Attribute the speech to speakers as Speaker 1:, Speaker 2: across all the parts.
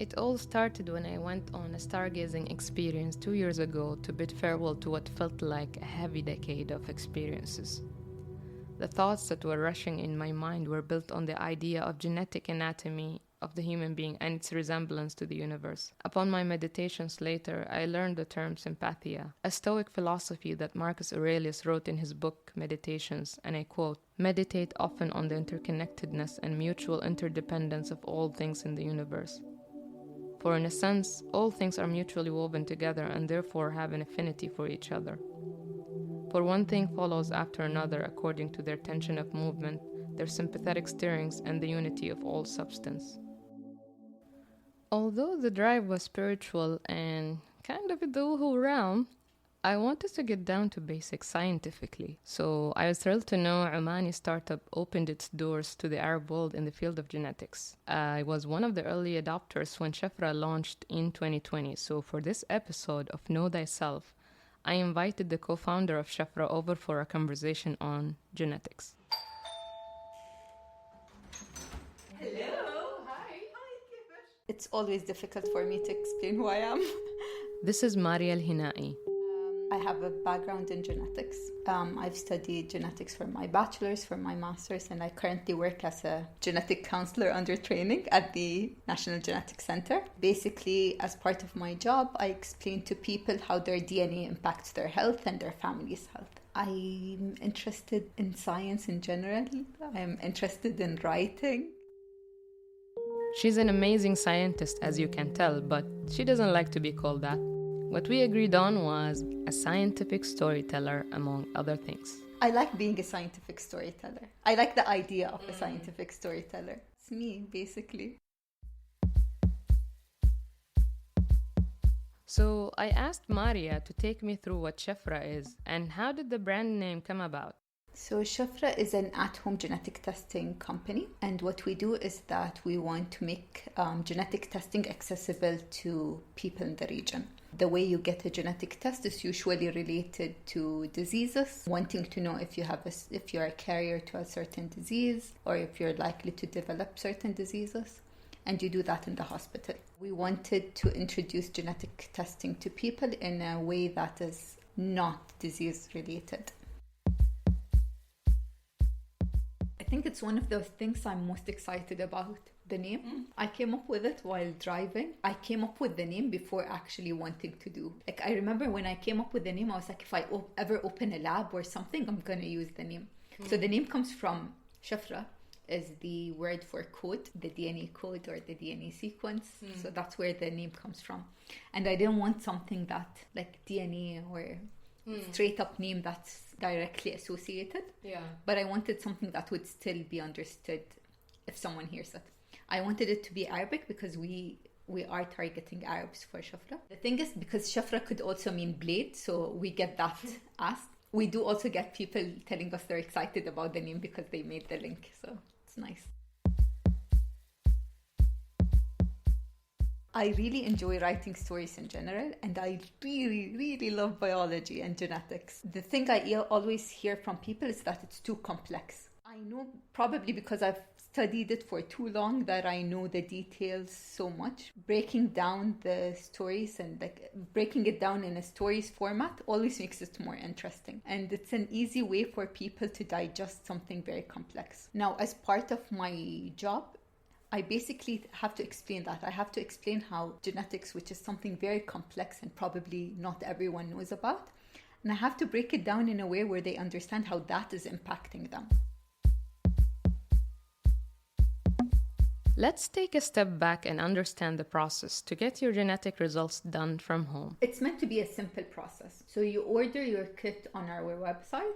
Speaker 1: It all started when I went on a stargazing experience 2 years ago to bid farewell to what felt like a heavy decade of experiences. The thoughts that were rushing in my mind were built on the idea of genetic anatomy of the human being and its resemblance to the universe. Upon my meditations later, I learned the term sympathia, a Stoic philosophy that Marcus Aurelius wrote in his book Meditations, and I quote, "Meditate often on the interconnectedness and mutual interdependence of all things in the universe. For in a sense, all things are mutually woven together and therefore have an affinity for each other. For one thing follows after another according to their tension of movement, their sympathetic stirrings, and the unity of all substance." Although the drive was spiritual and kind of in the woohoo realm, I wanted to get down to basics scientifically. So I was thrilled to know Omani startup opened its doors to the Arab world in the field of genetics. I was one of the early adopters when Shafra launched in 2020. So for this episode of Know Thyself, I invited the co-founder of Shafra over for a conversation on genetics.
Speaker 2: Hello. Hi. It's always difficult for me to explain who I am.
Speaker 1: This is Maria Al Hinai.
Speaker 2: I have a background in genetics. I've studied genetics for my bachelor's, for my master's, and I currently work as a genetic counselor under training at the National Genetic Center. Basically, as part of my job, I explain to people how their DNA impacts their health and their family's health. I'm interested in science in general. I'm interested in writing.
Speaker 1: She's an amazing scientist, as you can tell, but she doesn't like to be called that. What we agreed on was a scientific storyteller, among other things.
Speaker 2: I like being a scientific storyteller. I like the idea of a scientific storyteller. It's me, basically.
Speaker 1: So I asked Maria to take me through what Shafra is and how did the brand name come about?
Speaker 2: So Shafra is an at-home genetic testing company, and what we do is that we want to make genetic testing accessible to people in the region. The way you get a genetic test is usually related to diseases, wanting to know if you're a carrier to a certain disease or if you're likely to develop certain diseases, and you do that in the hospital. We wanted to introduce genetic testing to people in a way that is not disease related. I think it's one of those things I'm most excited about, the name. I came up with it while driving. I came up with the name before actually wanting to do. Like, I remember when I came up with the name, I was like, if I ever open a lab or something, I'm going to use the name. So the name comes from Shafra, is the word for code, the DNA code or the DNA sequence. So that's where the name comes from. And I didn't want something that, like DNA or straight up name that's directly associated.
Speaker 1: Yeah.
Speaker 2: But I wanted something that would still be understood if someone hears it. I wanted it to be Arabic because we are targeting Arabs for Shafra. The thing is, because Shafra could also mean blade, so we get that asked. We do also get people telling us they're excited about the name because they made the link, so it's nice. I really enjoy writing stories in general, and I really, really love biology and genetics. The thing I always hear from people is that it's too complex. I know, probably because I've studied it for too long, that I know the details so much. Breaking down the stories and breaking it down in a stories format always makes it more interesting. And it's an easy way for people to digest something very complex. Now, as part of my job, I basically have to explain that. I have to explain how genetics, which is something very complex and probably not everyone knows about, and I have to break it down in a way where they understand how that is impacting them.
Speaker 1: Let's take a step back and understand the process to get your genetic results done from home.
Speaker 2: It's meant to be a simple process. So you order your kit on our website.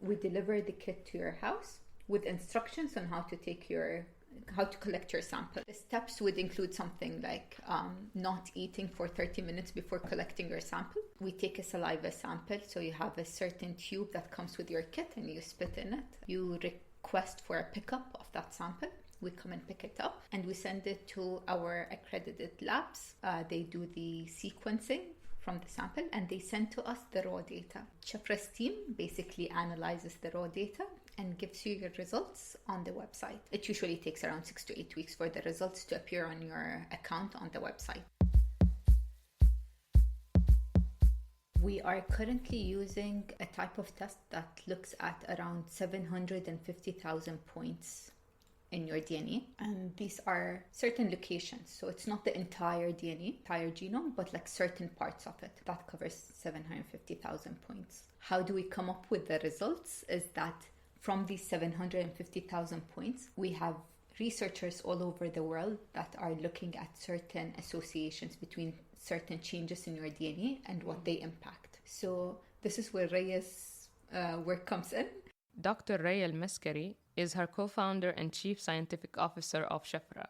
Speaker 2: We deliver the kit to your house with instructions on how to collect your sample. The steps would include something like not eating for 30 minutes before collecting your sample. We take a saliva sample, so you have a certain tube that comes with your kit and you spit in it. You request for a pickup of that sample. We come and pick it up and we send it to our accredited labs. They do the sequencing from the sample and they send to us the raw data. Shafra's team basically analyzes the raw data and gives you your results on the website. It usually takes around 6 to 8 weeks for the results to appear on your account on the website. We are currently using a type of test that looks at around 750,000 points in your DNA. And these are certain locations. So it's not the entire DNA, entire genome, but like certain parts of it. That covers 750,000 points. How do we come up with the results? Is that from these 750,000 points, we have researchers all over the world that are looking at certain associations between certain changes in your DNA and what they impact. So this is where Raya's work comes in.
Speaker 1: Dr. Raya Al-Maskari is her co-founder and chief scientific officer of Shafra.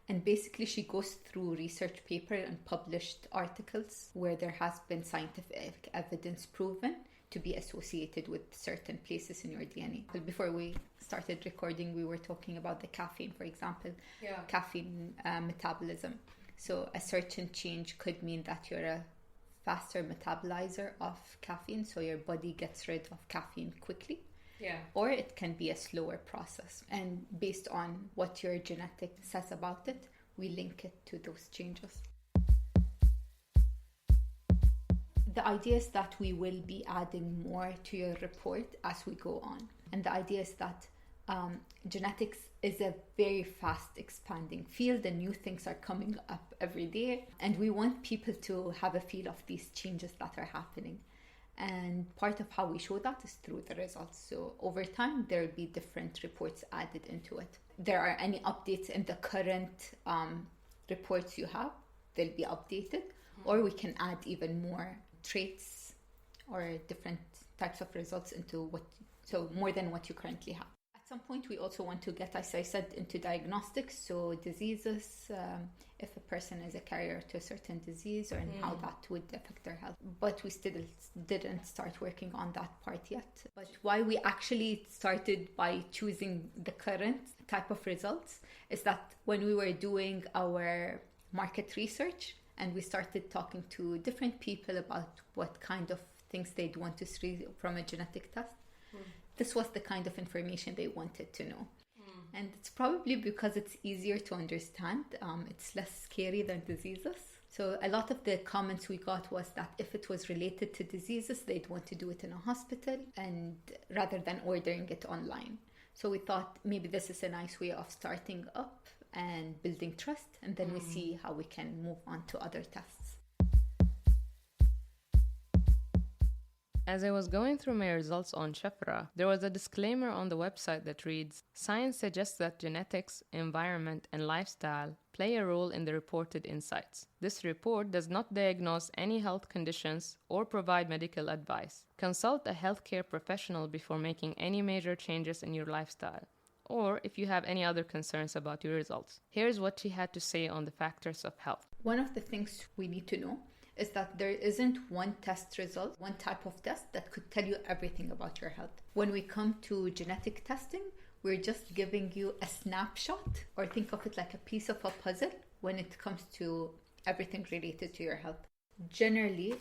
Speaker 2: And basically she goes through research paper and published articles where there has been scientific evidence proven to be associated with certain places in your DNA. Before we started recording, we were talking about the caffeine, for example, caffeine metabolism. So a certain change could mean that you're a faster metabolizer of caffeine, so your body gets rid of caffeine quickly.
Speaker 1: Yeah.
Speaker 2: Or it can be a slower process. And based on what your genetic says about it, we link it to those changes. The idea is that we will be adding more to your report as we go on. And the idea is that genetics is a very fast expanding field and new things are coming up every day. And we want people to have a feel of these changes that are happening. And part of how we show that is through the results. So over time, there will be different reports added into it. There are any updates in the current reports you have, they'll be updated. Or we can add even more traits or different types of results into so more than what you currently have. At some point, we also want to get, as I said, into diagnostics, so diseases, if a person is a carrier to a certain disease or how that would affect their health. But we still didn't start working on that part yet. But why we actually started by choosing the current type of results is that when we were doing our market research and we started talking to different people about what kind of things they'd want to see from a genetic test, this was the kind of information they wanted to know. And it's probably because it's easier to understand. It's less scary than diseases. So a lot of the comments we got was that if it was related to diseases, they'd want to do it in a hospital and rather than ordering it online. So we thought maybe this is a nice way of starting up and building trust, and then we see how we can move on to other tests.
Speaker 1: As I was going through my results on Shafra, there was a disclaimer on the website that reads, "Science suggests that genetics, environment, and lifestyle play a role in the reported insights. This report does not diagnose any health conditions or provide medical advice. Consult a healthcare professional before making any major changes in your lifestyle, or if you have any other concerns about your results." Here's what she had to say on the factors of health.
Speaker 2: One of the things we need to know is that there isn't one test result, one type of test that could tell you everything about your health. When we come to genetic testing, we're just giving you a snapshot, or think of it like a piece of a puzzle when it comes to everything related to your health. Generally,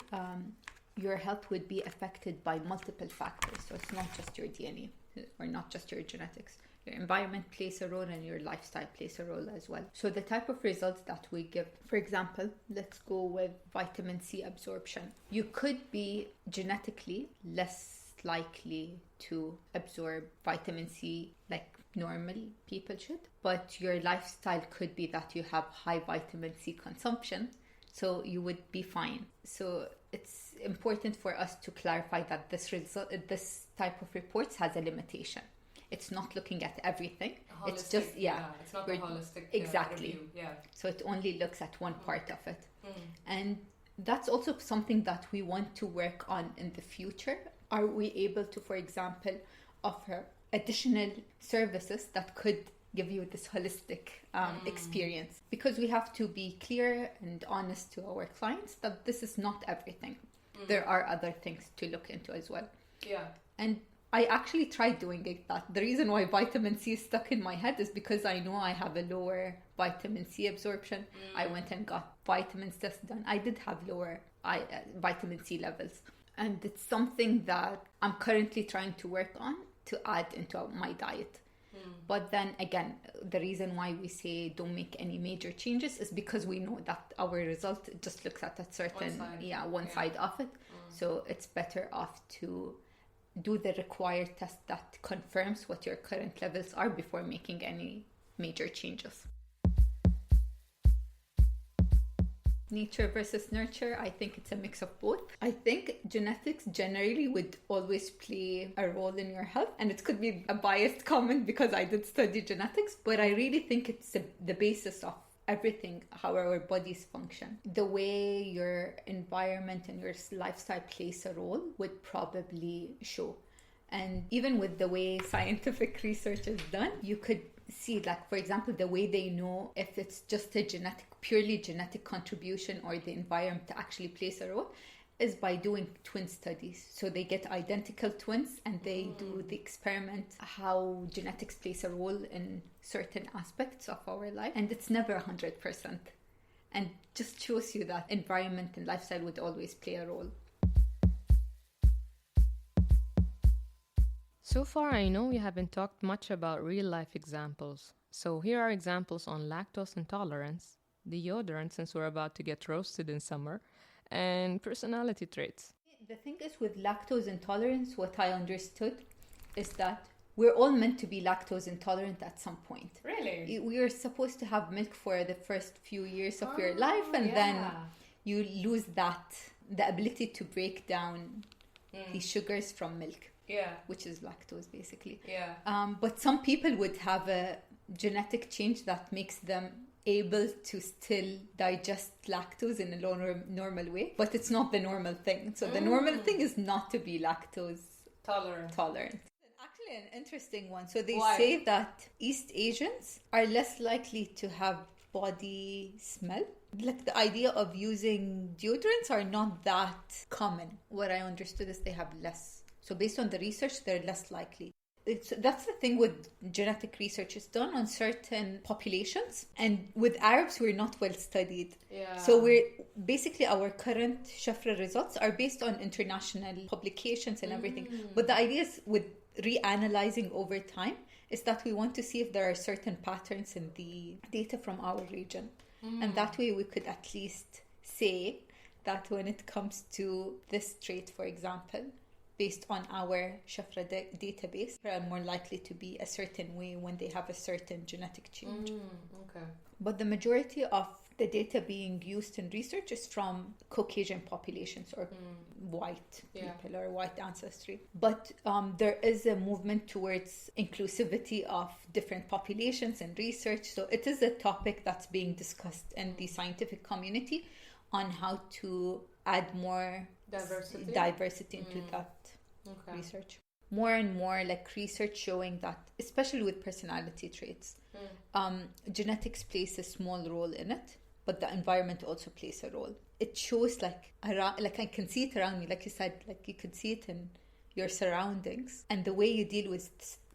Speaker 2: your health would be affected by multiple factors. So it's not just your DNA or not just your genetics. Your environment plays a role and your lifestyle plays a role as well. So the type of results that we give, for example, let's go with vitamin C absorption. You could be genetically less likely to absorb vitamin C like normal people should, but your lifestyle could be that you have high vitamin C consumption, so you would be fine. So it's important for us to clarify that this type of reports has a limitation. It's not looking at everything. It's just,
Speaker 1: it's not a holistic
Speaker 2: exactly.
Speaker 1: review. Yeah.
Speaker 2: So it only looks at one part of it. And that's also something that we want to work on in the future. Are we able to, for example, offer additional services that could give you this holistic experience? Because we have to be clear and honest to our clients that this is not everything. There are other things to look into as well.
Speaker 1: Yeah.
Speaker 2: And I actually tried doing it. That the reason why vitamin C is stuck in my head is because I know I have a lower vitamin C absorption. I went and got vitamins test done. I did have lower vitamin C levels. And it's something that I'm currently trying to work on to add into my diet. But then again, the reason why we say don't make any major changes is because we know that our result just looks at a certain one side of it. So it's better off to do the required test that confirms what your current levels are before making any major changes. Nature versus nurture, I think it's a mix of both. I think genetics generally would always play a role in your health, and it could be a biased comment because I did study genetics, but I really think it's the basis of everything, how our bodies function. The way your environment and your lifestyle plays a role would probably show. And even with the way scientific research is done, you could see, like, for example, the way they know if it's just a purely genetic contribution or the environment actually plays a role is by doing twin studies. So they get identical twins and they do the experiment how genetics plays a role in certain aspects of our life, and it's never 100%, and just shows you that environment and lifestyle would always play a role.
Speaker 1: So far, I know we haven't talked much about real-life examples. So here are examples on lactose intolerance, deodorant since we're about to get roasted in summer, and personality traits.
Speaker 2: The thing is with lactose intolerance, what I understood is that we're all meant to be lactose intolerant at some point.
Speaker 1: Really?
Speaker 2: We are supposed to have milk for the first few years of your life, and then you lose the ability to break down the sugars from milk.
Speaker 1: Yeah.
Speaker 2: Which is lactose, basically.
Speaker 1: Yeah.
Speaker 2: But some people would have a genetic change that makes them able to still digest lactose in a normal way, but it's not the normal thing. So the normal thing is not to be lactose tolerant. Actually, an interesting one. So they say that East Asians are less likely to have body smell. Like the idea of using deodorants are not that common. What I understood is they have less. So based on the research, they're less likely. That's the thing with genetic research. It's done on certain populations. And with Arabs, we're not well studied.
Speaker 1: Yeah.
Speaker 2: So our current Shafra results are based on international publications and everything. But the idea is with reanalyzing over time is that we want to see if there are certain patterns in the data from our region. And that way we could at least say that when it comes to this trait, for example, based on our Shafra database, they are more likely to be a certain way when they have a certain genetic change.
Speaker 1: Okay.
Speaker 2: But the majority of the data being used in research is from Caucasian populations or white people or white ancestry. But there is a movement towards inclusivity of different populations in research. So it is a topic that's being discussed in the scientific community on how to add more diversity into that research. More and more like research showing that, especially with personality traits, genetics plays a small role in it, but the environment also plays a role. It shows like I can see it around me, like you said, like you could see it in your surroundings and the way you deal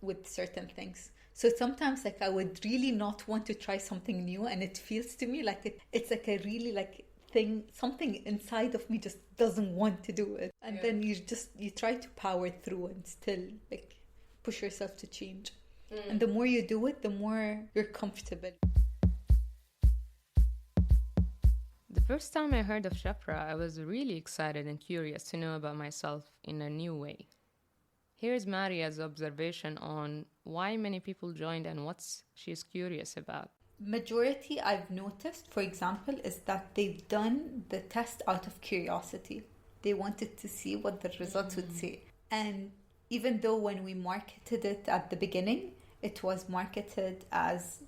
Speaker 2: with certain things. So sometimes like I would really not want to try something new, and it feels to me like it's like a really like thing, something inside of me just doesn't want to do it, and then you try to power through and still like push yourself to change. And the more you do it, the more you're comfortable.
Speaker 1: The first time I heard of Shafra, I was really excited and curious to know about myself in a new way. Here's Maria's observation on why many people joined and what she's curious about.
Speaker 2: Majority I've noticed, for example, is that they've done the test out of curiosity. They wanted to see what the results would say. And even though when we marketed it at the beginning, it was marketed as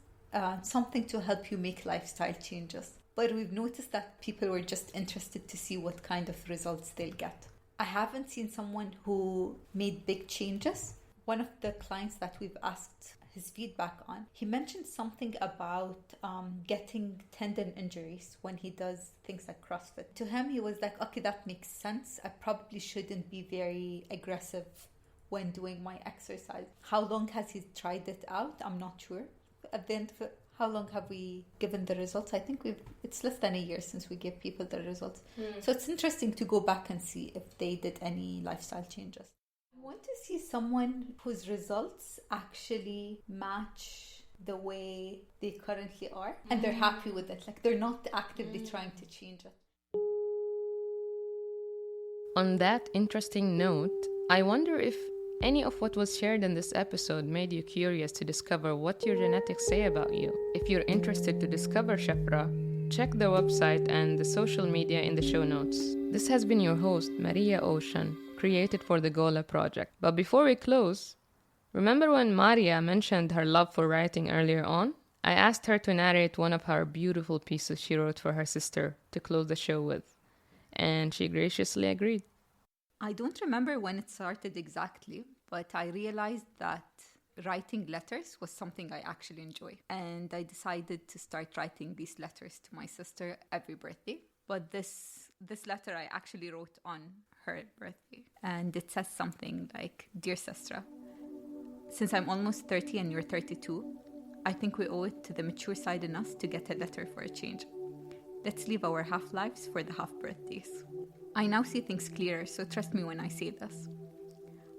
Speaker 2: something to help you make lifestyle changes. But we've noticed that people were just interested to see what kind of results they'll get. I haven't seen someone who made big changes. One of the clients that we've asked his feedback on, he mentioned something about getting tendon injuries when he does things like CrossFit. To him, he was like, okay, that makes sense. I probably shouldn't be very aggressive when doing my exercise. How long has he tried it out? I'm not sure. At the end of it, how long have we given the results? I think it's less than a year since we gave people the results. So it's interesting to go back and see if they did any lifestyle changes. One want to see someone whose results actually match the way they currently are, and they're happy with it. Like, they're not actively trying to change it.
Speaker 1: On that interesting note, I wonder if any of what was shared in this episode made you curious to discover what your genetics say about you. If you're interested to discover Shafra, check the website and the social media in the show notes. This has been your host, Maria Ocean, created for the Gola project. But before we close, remember when Maria mentioned her love for writing earlier on? I asked her to narrate one of her beautiful pieces she wrote for her sister to close the show with, and she graciously agreed.
Speaker 2: I don't remember when it started exactly, but I realized that writing letters was something I actually enjoy. And I decided to start writing these letters to my sister every birthday. But this letter I actually wrote on her birthday. And it says something like, "Dear Sestra, since I'm almost 30 and you're 32, I think we owe it to the mature side in us to get a letter for a change. Let's leave our half-lives for the half-birthdays. I now see things clearer, so trust me when I say this.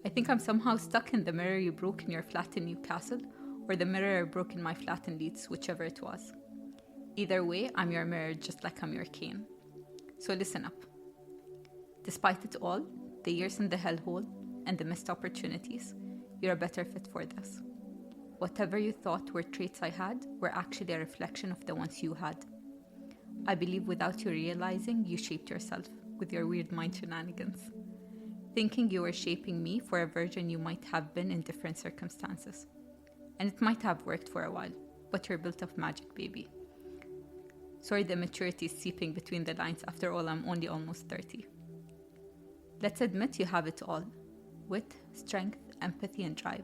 Speaker 2: I think I'm somehow stuck in the mirror you broke in your flat in Newcastle, or the mirror I broke in my flat in Leeds, whichever it was. Either way, I'm your mirror just like I'm your cane. So listen up. Despite it all, the years in the hellhole and the missed opportunities, you're a better fit for this. Whatever you thought were traits I had were actually a reflection of the ones you had. I believe without you realizing, you shaped yourself with your weird mind shenanigans, thinking you were shaping me for a version you might have been in different circumstances. And it might have worked for a while, but you're built of magic, baby. Sorry the maturity is seeping between the lines. After all, I'm only almost 30. Let's admit you have it all. Wit, strength, empathy, and drive.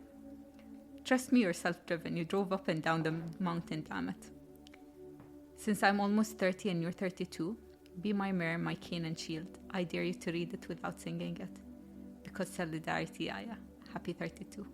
Speaker 2: Trust me, you're self-driven. You drove up and down the mountain, damn it. Since I'm almost 30 and you're 32, be my mirror, my cane and shield. I dare you to read it without singing it. Because solidarity, Aya. Happy 32.